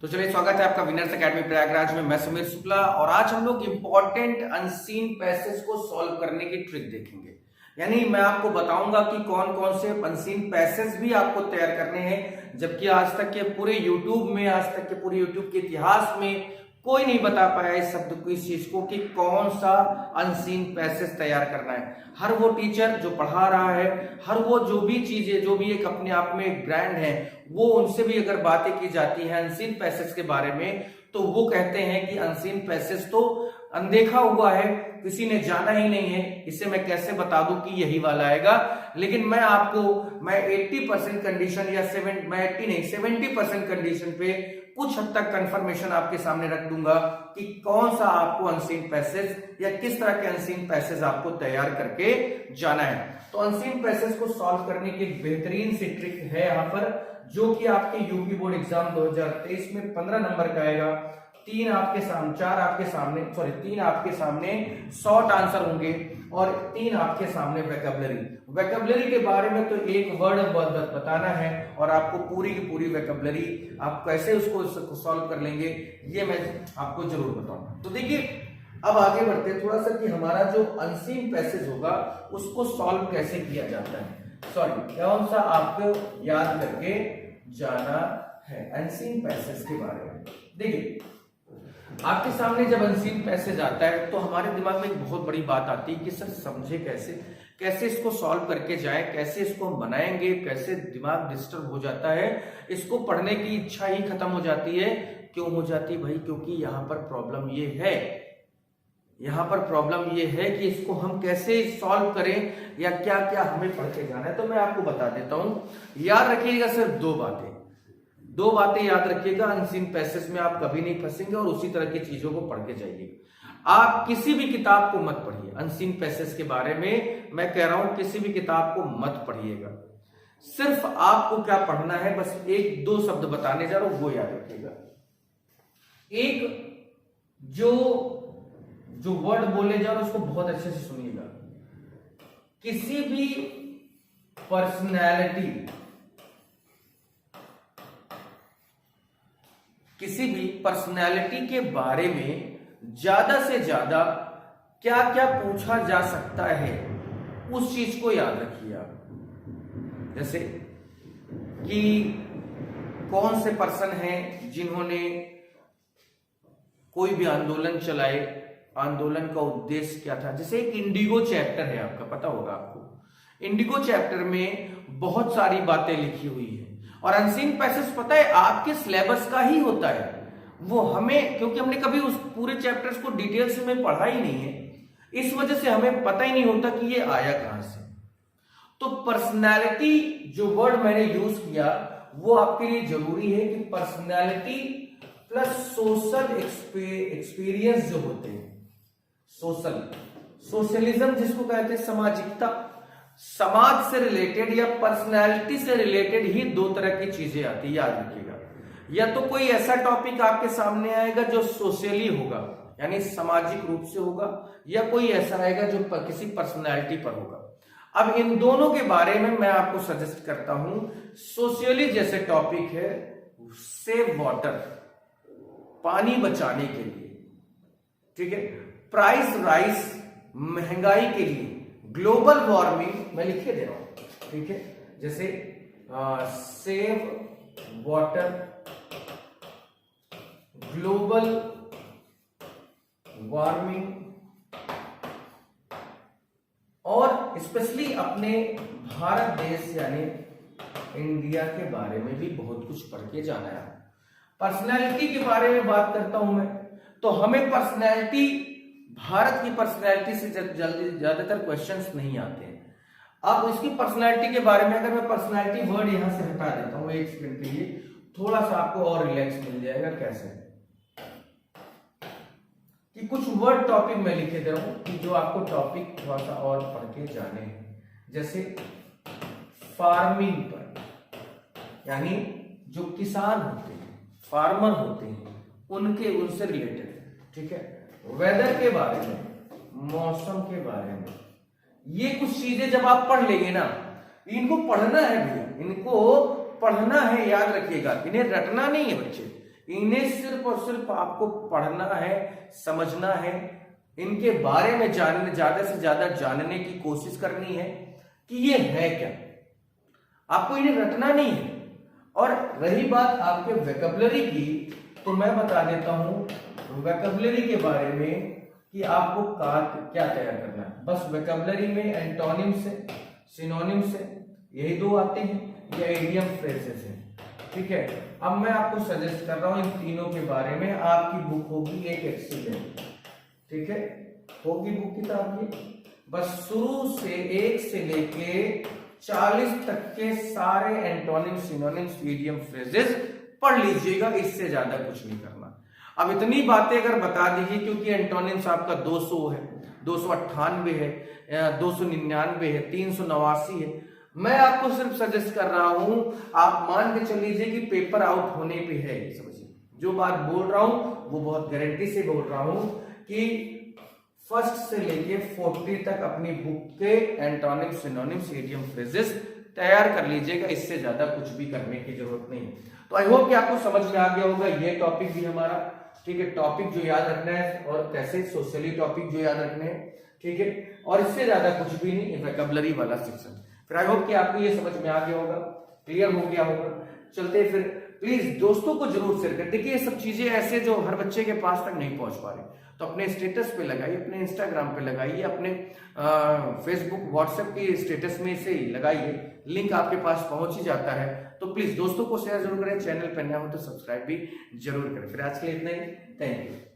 तो चलिए स्वागत है आपका विनर्स एकेडमी प्रयागराज में। मैं समीर शुक्ला और आज हम लोग इंपॉर्टेंट अनसीन पैसेज को सॉल्व करने की ट्रिक देखेंगे। यानी मैं आपको बताऊंगा कि कौन कौन से अनसीन पैसेज भी आपको तैयार करने हैं, जबकि आज तक के पूरे यूट्यूब के इतिहास में कोई नहीं बता पाया इस शब्द को, इस चीज को कि कौन सा अनसीन पैसेज तैयार करना है। हर वो टीचर जो पढ़ा रहा है, हर वो जो भी चीजें जो भी एक अपने आप में एक ब्रांड है, वो उनसे भी अगर बातें की जाती है अनसीन पैसेज के बारे में, तो वो कहते हैं कि अनसीन पैसेज तो अनदेखा हुआ है, किसी ने जाना ही नहीं है, इसे मैं कैसे बता दूं कि यही वाला आएगा। लेकिन मैं 80% कंडीशन या 70% कंडीशन पे कुछ हद तक कंफर्मेशन आपके सामने रख दूंगा कि कौन सा आपको अनसीन पैसेज या किस तरह के अनसीन पैसेज आपको तैयार करके जाना है। तो अनसीन पैसेज को सॉल्व करने की एक बेहतरीन सी ट्रिक है यहाँ पर, जो कि आपके यूपी बोर्ड एग्जाम 2023 में 15 नंबर का आएगा। तीन आपके सामने शॉर्ट आंसर होंगे और तीन आपके सामने वोकैबुलरी के बारे में तो एक वर्ड बताना है और आपको पूरी की पूरी वोकैबुलरी आप कैसे उसको सॉल्व कर लेंगे ये मैं आपको जरूर बताऊंगा। तो देखिए अब आगे बढ़ते हैं थोड़ा सा कि हमारा जो अनसीन पैसेज होगा उसको सॉल्व कैसे किया जाता है। कौन सा आपको याद करके जाना है अनसीन पैसेज के बारे में। देखिए आपके सामने जब अनसीन पैसेज आता है तो हमारे दिमाग में एक बहुत बड़ी बात आती है कि सर समझे कैसे इसको सॉल्व करके जाए, कैसे इसको हम बनाएंगे, कैसे दिमाग डिस्टर्ब हो जाता है, इसको पढ़ने की इच्छा ही खत्म हो जाती है। क्यों हो जाती है भाई? क्योंकि यहाँ पर प्रॉब्लम ये है कि इसको हम कैसे सॉल्व करें या क्या क्या हमें पढ़ के जाना है। तो मैं आपको बता देता हूं, याद रखिएगा सिर्फ दो बातें याद रखिएगा। अनसीन पैसेज में आप कभी नहीं फंसेंगे और उसी तरह की चीजों को पढ़ के जाइएगा। आप किसी भी किताब को मत पढ़िए अनसीन पैसेज के बारे में, मैं कह रहा हूं किसी भी किताब को मत पढ़िएगा। सिर्फ आपको क्या पढ़ना है, बस एक दो शब्द बताने जा रहा हूं वो याद रखिएगा। एक जो वर्ड बोले जा रहा हूं उसको बहुत अच्छे से सुनिएगा। किसी भी पर्सनैलिटी के बारे में ज्यादा से ज्यादा क्या क्या पूछा जा सकता है उस चीज को याद रखिए आप। जैसे कि कौन से पर्सन हैं जिन्होंने कोई भी आंदोलन चलाए, आंदोलन का उद्देश्य क्या था। जैसे एक इंडिगो चैप्टर है आपका, पता होगा आपको, इंडिगो चैप्टर में बहुत सारी बातें लिखी हुई है और अनसीन पैसेज पता है आपके सिलेबस का ही होता है। वो हमें, क्योंकि हमने कभी उस पूरे चैप्टर्स को डिटेल्स में पढ़ा ही नहीं है, इस वजह से हमें पता ही नहीं होता कि ये आया कहां से। तो पर्सनालिटी जो वर्ड मैंने यूज किया वो आपके लिए जरूरी है कि पर्सनालिटी प्लस सोशल एक्सपीरियंस जो होते हैं, सोशलिज्म जिसको कहते हैं, सामाजिकता, समाज से रिलेटेड या पर्सनैलिटी से रिलेटेड ही दो तरह की चीजें आती है, याद रखिएगा। या तो कोई ऐसा टॉपिक आपके सामने आएगा जो सोशली होगा यानी सामाजिक रूप से होगा, या कोई ऐसा आएगा जो किसी पर्सनैलिटी पर होगा। अब इन दोनों के बारे में मैं आपको सजेस्ट करता हूं। सोशली जैसे टॉपिक है सेव वाटर, पानी बचाने के लिए, ठीक है, प्राइस राइस, महंगाई के लिए, ग्लोबल वार्मिंग मैं लिखे दे रहा हूं, ठीक है, जैसे सेव वाटर, ग्लोबल वार्मिंग, और स्पेशली अपने भारत देश यानी इंडिया के बारे में भी बहुत कुछ पढ़ के जाना है। पर्सनैलिटी के बारे में बात करता हूं मैं, तो हमें पर्सनैलिटी, भारत की पर्सनैलिटी से ज्यादातर क्वेश्चंस नहीं आते हैं। अब इसकी पर्सनैलिटी के बारे में अगर मैं पर्सनैलिटी वर्ड यहां से हटा देता हूं एक सेकंड के लिए, थोड़ा सा आपको और रिलैक्स मिल जाएगा। कैसे कि कुछ वर्ड टॉपिक मैं लिखे दे रहा हूं कि जो आपको टॉपिक थोड़ा सा और पढ़ के जाने हैं। जैसे फार्मिंग पर, यानी जो किसान होते हैं, फार्मर होते हैं, उनसे रिलेटेड, ठीक है, वेदर के बारे में, मौसम के बारे में, ये कुछ चीजें जब आप पढ़ लेंगे ना, इनको पढ़ना है भैया, इनको पढ़ना है, याद रखिएगा, इन्हें रटना नहीं है बच्चे, इन्हें सिर्फ और सिर्फ आपको पढ़ना है, समझना है, इनके बारे में ज्यादा से ज्यादा जानने की कोशिश करनी है कि ये है क्या। आपको इन्हें रटना नहीं है। और रही बात आपके वोकैबुलरी की, तो मैं बता देता हूं वोकैबुलरी के बारे में कि आपको क्या तैयार करना है। बस वोकैबुलरी में एंटोनिम्स है, सिनोनिम्स है, यही दो आते हैं, या इडियम फ्रेजेस है, ठीक है। अब मैं आपको सजेस्ट कर रहा हूं इन तीनों के बारे में। आपकी बुक होगी एक एक्सीलेंट, ठीक है, होगी बुक किताब की। बस शुरू से 1 से लेके 40 तक के सारे एंटोनिम, सिनोनिम्स, इडियम फ्रेजेस पढ़ लीजिएगा, इससे ज्यादा कुछ नहीं करना। अब इतनी बातें अगर बता दीजिए, क्योंकि एंटोनिम्स आपका 200 है, 298 है, 299 है, 389 है। मैं आपको सिर्फ सजेस्ट कर रहा हूं, आप मान के चल लीजिए कि पेपर आउट होने पे है। समझिए जो बात बोल रहा हूं वो बहुत गारंटी से बोल रहा हूं कि फर्स्ट से लेके 40 तक अपनी बुक के एंटोनिम, सिनोनिम्स, इडियम फ्रेजेस तैयार कर लीजिएगा, इससे ज्यादा कुछ भी करने की जरूरत नहीं। तो आई होप कि आपको समझ में आ गया होगा ये टॉपिक भी हमारा, ठीक है। टॉपिक जो याद रखना है और कैसे सोशली टॉपिक जो याद रखने हैं, ठीक है, और इससे ज्यादा कुछ भी नहीं, वोकैबुलरी वाला सेक्शन। फिर आई होप कि आपको ये समझ में आ गया होगा, क्लियर हो गया होगा। चलते फिर, प्लीज दोस्तों को जरूर शेयर करें। देखिए ये सब चीजें ऐसे जो हर बच्चे के पास तक नहीं पहुंच पा रही, तो अपने स्टेटस पे लगाइए, अपने इंस्टाग्राम पे लगाइए, अपने फेसबुक, व्हाट्सएप की स्टेटस में से ही लगाइए, लिंक आपके पास पहुंच ही जाता है। तो प्लीज दोस्तों को शेयर जरूर करें, चैनल पर नया हो तो सब्सक्राइब भी जरूर करें। फिर आज के लिए इतना ही, थैंक यू।